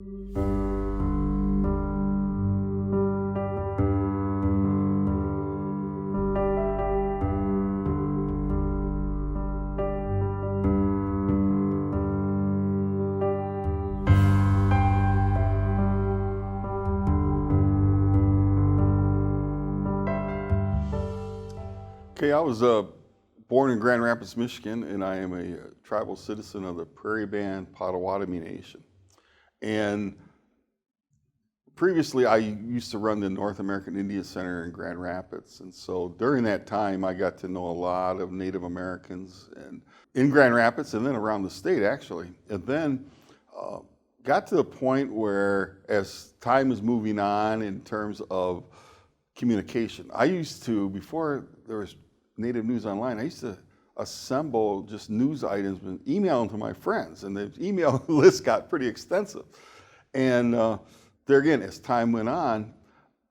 Okay, I was born in Grand Rapids, Michigan, and I am a tribal citizen of the Prairie Band Potawatomi Nation. And previously, I used to run the North American Indian Center in Grand Rapids. And so during that time, I got to know a lot of Native Americans and in Grand Rapids and then around the state, actually. And then got to the point where, as time is moving on in terms of communication, I used to, before there was Native News Online, I used to assemble just news items and email them to my friends, and the email list got pretty extensive. And there again, as time went on,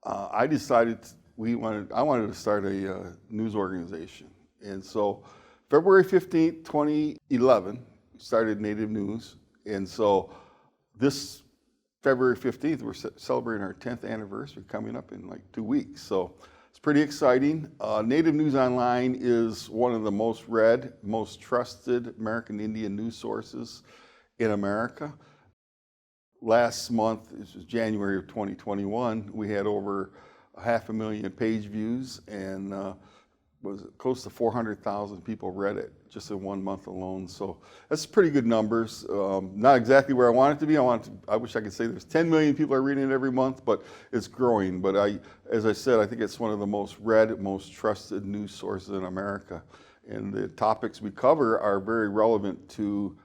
I decided I wanted to start a news organization. And so February 15th, 2011, we started Native News. And so this February 15th, we're celebrating our 10th anniversary coming up in like 2 weeks. So it's pretty exciting. Native News Online is one of the most read, most trusted American Indian news sources in America. Last month, this was January of 2021, we had over 500,000 page views and was close to 400,000 people read it just in 1 month alone. So that's pretty good numbers. Not exactly where I want it to be. I wish I could say there's 10 million people are reading it every month, but it's growing. But as I said, I think it's one of the most read, most trusted news sources in America. And the topics we cover are very relevant to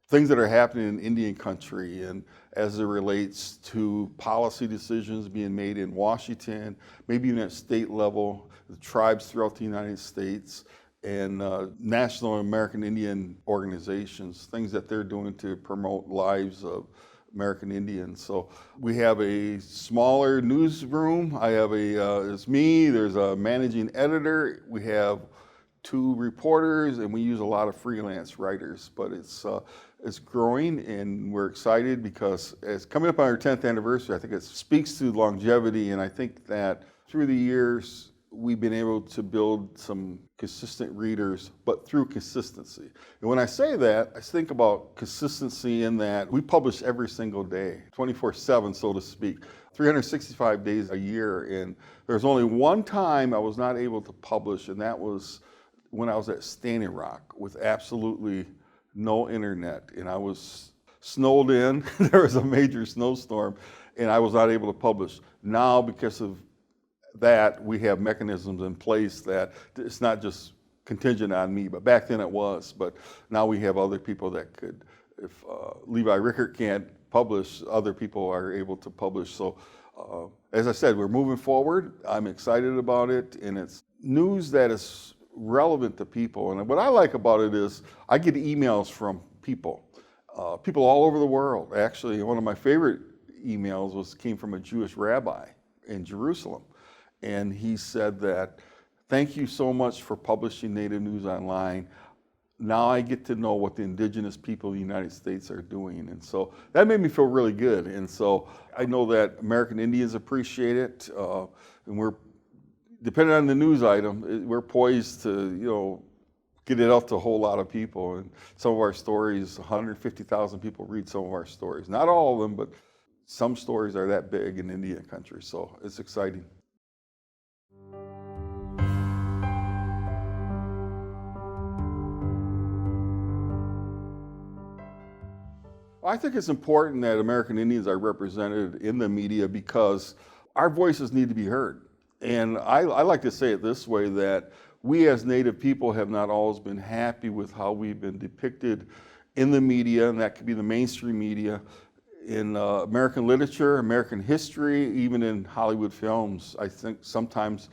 things that are happening in Indian country and as it relates to policy decisions being made in Washington, maybe even at state level, the tribes throughout the United States, and national American Indian organizations, things that they're doing to promote lives of American Indians. So we have a smaller newsroom. It's me, there's a managing editor, we have 2 reporters, and we use a lot of freelance writers, but it's growing, and we're excited because it's coming up on our 10th anniversary. I think it speaks to longevity, and I think that through the years, we've been able to build some consistent readers, but through consistency. And when I say that, I think about consistency in that we publish every single day, 24/7, so to speak, 365 days a year. And there's only one time I was not able to publish, and that was when I was at Standing Rock with absolutely no internet. And I was snowed in. There was a major snowstorm, and I was not able to publish. Now, because of that, we have mechanisms in place that it's not just contingent on me, but back then it was. But now we have other people that could, if Levi Rickert can't publish, other people are able to publish. So as I said, we're moving forward. I'm excited about it, and it's news that is relevant to people. And what I like about it is I get emails from people all over the world. Actually, one of my favorite emails came from a Jewish rabbi in Jerusalem. And he said that, thank you so much for publishing Native News Online. Now I get to know what the indigenous people of the United States are doing. And so that made me feel really good. And so I know that American Indians appreciate it. And we're, depending on the news item, we're poised to, get it out to a whole lot of people. And some of our stories, 150,000 people read some of our stories. Not all of them, but some stories are that big in Indian country. So it's exciting. I think it's important that American Indians are represented in the media because our voices need to be heard. And I like to say it this way, that we as Native people have not always been happy with how we've been depicted in the media, and that could be the mainstream media, in American literature, American history, even in Hollywood films. I think sometimes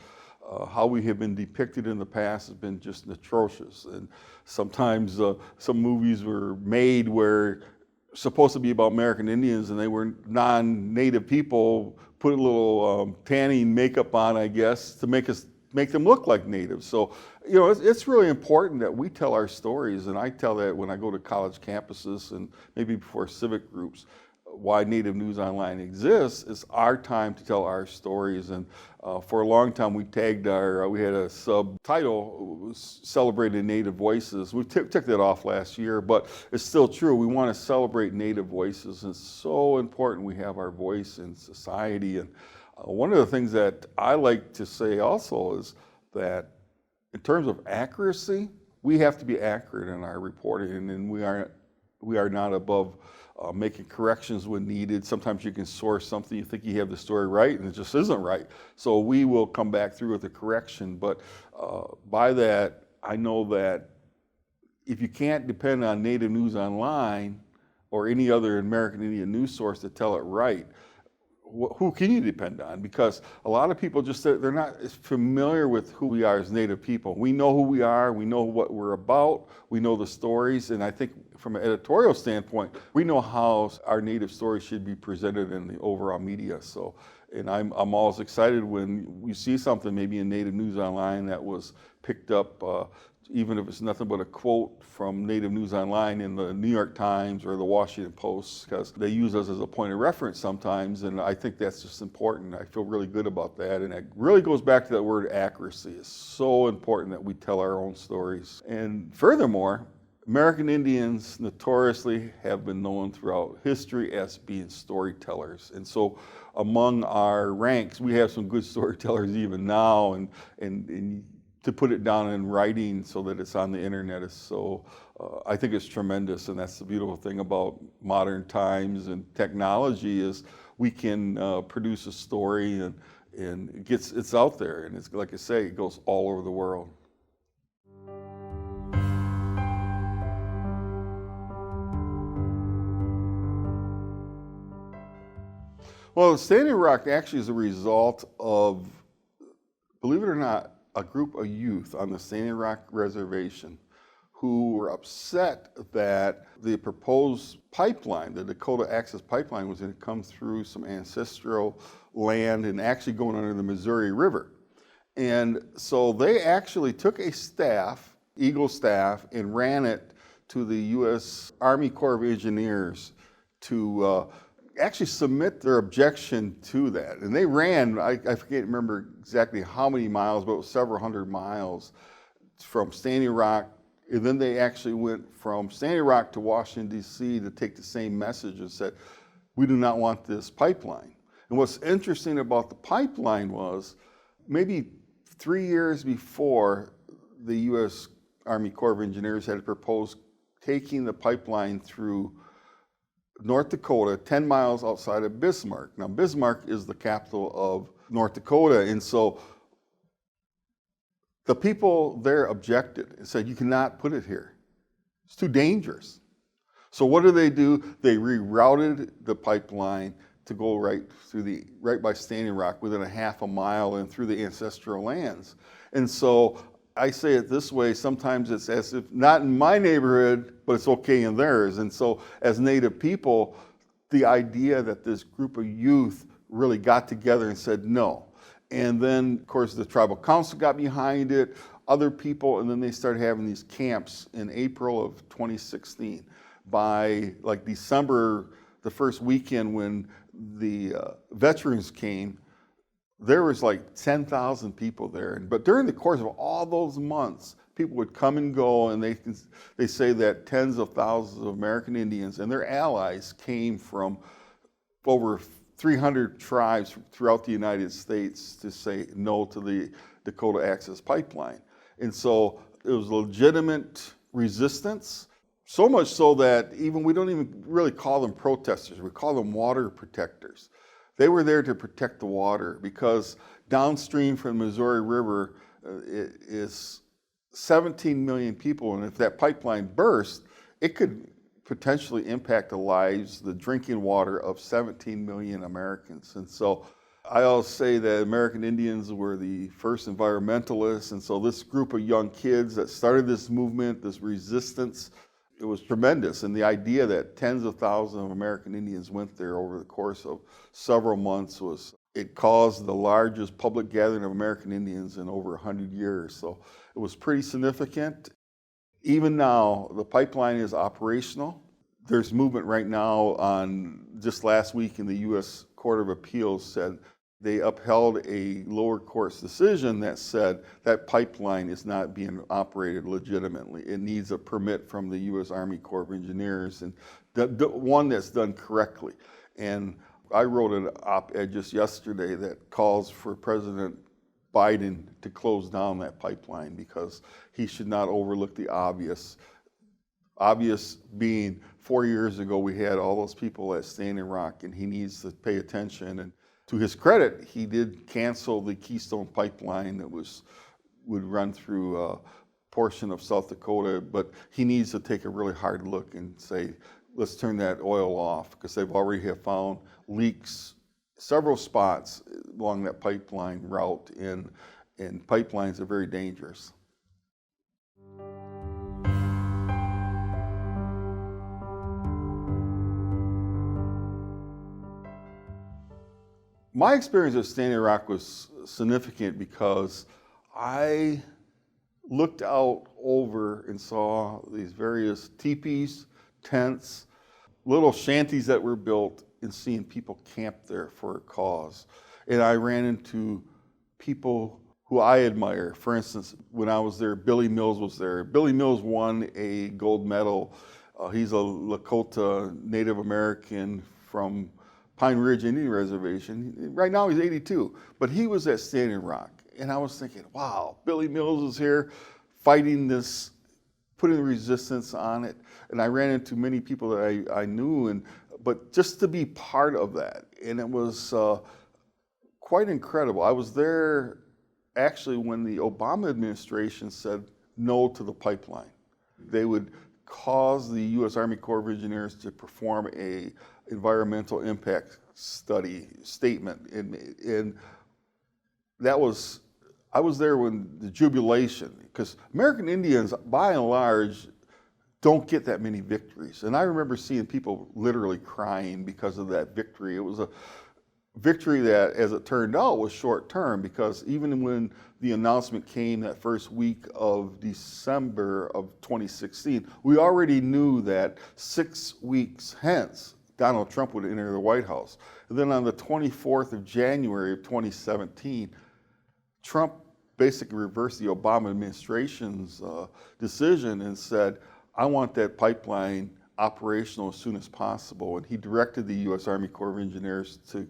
how we have been depicted in the past has been just atrocious. And sometimes some movies were made where supposed to be about American Indians and they were non-native people, put a little tanning makeup on, I guess, to make them look like natives. So, it's really important that we tell our stories, and I tell that when I go to college campuses and maybe before civic groups. why Native News Online exists is our time to tell our stories. And for a long time, we tagged we had a subtitle, Celebrating Native Voices. We took that off last year, but it's still true. We want to celebrate Native voices. It's so important we have our voice in society. And one of the things that I like to say also is that in terms of accuracy, we have to be accurate in our reporting, and we are not above making corrections when needed. Sometimes you can source something, you think you have the story right, and it just isn't right. So we will come back through with a correction. But by that, I know that if you can't depend on Native News Online or any other American Indian news source to tell it right, who can you depend on? Because a lot of people they're not as familiar with who we are as Native people. We know who we are, we know what we're about, we know the stories, and I think from an editorial standpoint, we know how our Native stories should be presented in the overall media. So, and I'm always excited when we see something maybe in Native News Online that was picked up, even if it's nothing but a quote from Native News Online in the New York Times or the Washington Post, because they use us as a point of reference sometimes, and I think that's just important. I feel really good about that, and it really goes back to that word accuracy. It's so important that we tell our own stories. And furthermore, American Indians notoriously have been known throughout history as being storytellers. And so among our ranks, we have some good storytellers even now, and to put it down in writing so that it's on the internet is so, I think it's tremendous. And that's the beautiful thing about modern times and technology is we can produce a story and it's out there. And it's like I say, it goes all over the world. Well, Standing Rock actually is a result of, believe it or not, a group of youth on the Standing Rock Reservation who were upset that the proposed pipeline, the Dakota Access Pipeline, was going to come through some ancestral land and actually going under the Missouri River. And so they actually took a staff, Eagle staff, and ran it to the U.S. Army Corps of Engineers to actually submit their objection to that. And they ran, I remember exactly how many miles, but it was several hundred miles from Standing Rock. And then they actually went from Standing Rock to Washington, D.C. to take the same message and said, we do not want this pipeline. And what's interesting about the pipeline was maybe 3 years before, the U.S. Army Corps of Engineers had proposed taking the pipeline through North Dakota, 10 miles outside of Bismarck. Now, Bismarck is the capital of North Dakota, and so the people there objected and said, you cannot put it here. It's too dangerous. So what do? They rerouted the pipeline to go right by Standing Rock within a half a mile and through the ancestral lands. And so I say it this way, sometimes it's as if not in my neighborhood, but it's okay in theirs. And so as Native people, the idea that this group of youth really got together and said no. And then, of course, the tribal council got behind it, other people, and then they started having these camps in April of 2016. By like December, the first weekend when the veterans came, there was like 10,000 people there. But during the course of all those months, people would come and go, and they say that tens of thousands of American Indians and their allies came from over 300 tribes throughout the United States to say no to the Dakota Access Pipeline. And so it was legitimate resistance, so much so that we don't even really call them protesters, we call them water protectors. They were there to protect the water because downstream from the Missouri River is 17 million people, and if that pipeline burst, it could potentially impact the lives, the drinking water of 17 million Americans. And so I always say that American Indians were the first environmentalists, and so this group of young kids that started this movement, this resistance, it was tremendous. And the idea that tens of thousands of American Indians went there over the course of several months it caused the largest public gathering of American Indians in over 100 years. So it was pretty significant. Even now, the pipeline is operational. There's movement right now on, just last week in the U.S. Court of Appeals said they upheld a lower court's decision that said that pipeline is not being operated legitimately. It needs a permit from the U.S. Army Corps of Engineers, and the one that's done correctly. And I wrote an op-ed just yesterday that calls for President Biden to close down that pipeline because he should not overlook the obvious. Obvious being 4 years ago we had all those people at Standing Rock, and he needs to pay attention. And to his credit, he did cancel the Keystone Pipeline that would run through a portion of South Dakota, but he needs to take a really hard look and say, let's turn that oil off, because they've already have found leaks several spots along that pipeline route, and pipelines are very dangerous. My experience at Standing Rock was significant because I looked out over and saw these various teepees, tents, little shanties that were built, and seeing people camp there for a cause. And I ran into people who I admire. For instance, when I was there, Billy Mills was there. Billy Mills won a gold medal. He's a Lakota Native American from Pine Ridge Indian Reservation. Right now he's 82, but he was at Standing Rock. And I was thinking, wow, Billy Mills is here fighting this, putting resistance on it. And I ran into many people that I knew, but just to be part of that. And it was quite incredible. I was there actually when the Obama administration said no to the pipeline. They would cause the U.S. Army Corps of Engineers to perform a environmental impact study statement, and that was, I was there when the jubilation, because American Indians by and large don't get that many victories, and I remember seeing people literally crying because of that victory. It was a victory that, as it turned out, was short term, because even when the announcement came that first week of December of 2016, we already knew that 6 weeks hence Donald Trump would enter the White House. And then on the 24th of January of 2017, Trump basically reversed the Obama administration's decision and said, I want that pipeline operational as soon as possible. And he directed the U.S. Army Corps of Engineers to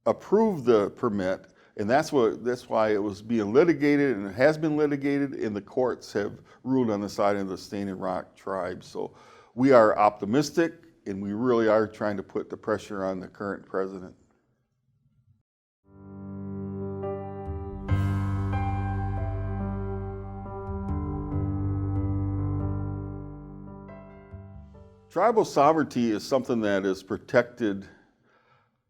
approve the permit, and that's why it was being litigated, and it has been litigated, and the courts have ruled on the side of the Standing Rock tribe. So we are optimistic, and we really are trying to put the pressure on the current president. Tribal sovereignty is something that is protected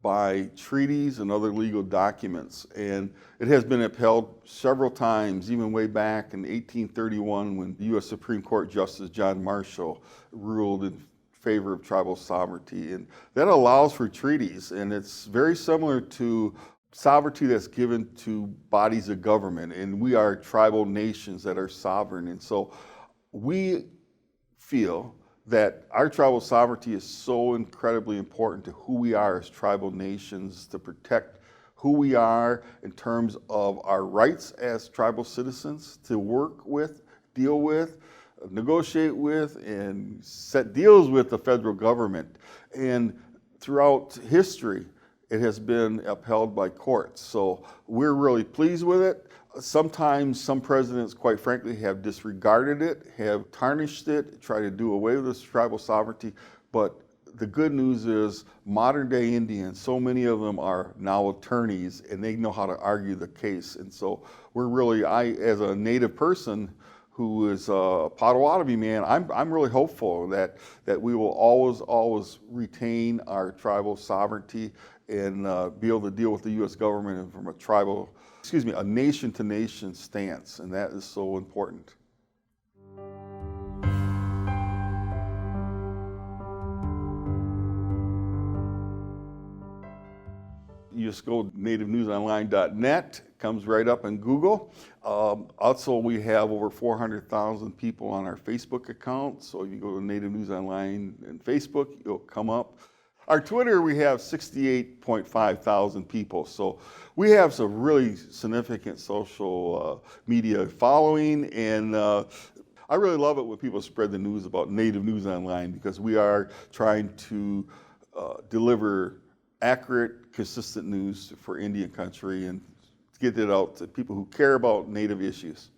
by treaties and other legal documents, and it has been upheld several times, even way back in 1831 when the U.S. Supreme Court Justice John Marshall ruled in favor of tribal sovereignty, and that allows for treaties, and it's very similar to sovereignty that's given to bodies of government, and we are tribal nations that are sovereign, and so we feel that our tribal sovereignty is so incredibly important to who we are as tribal nations, to protect who we are in terms of our rights as tribal citizens, to work with, deal with, negotiate with, and set deals with the federal government. And throughout history, it has been upheld by courts. So we're really pleased with it. Sometimes some presidents, quite frankly, have disregarded it, have tarnished it, tried to do away with this tribal sovereignty. But the good news is modern day Indians, so many of them are now attorneys, and they know how to argue the case. And so we're really, as a Native person who is a Potawatomi man, I'm really hopeful that we will always retain our tribal sovereignty and be able to deal with the U.S. government from a nation-to-nation stance, and that is so important. You just go to nativenewsonline.net, comes right up in Google. Also, we have over 400,000 people on our Facebook account. So if you go to Native News Online and Facebook, you'll come up. Our Twitter, we have 68.5 thousand people. So we have some really significant social media following. And I really love it when people spread the news about Native News Online, because we are trying to deliver accurate, consistent news for Indian country and get it out to people who care about Native issues.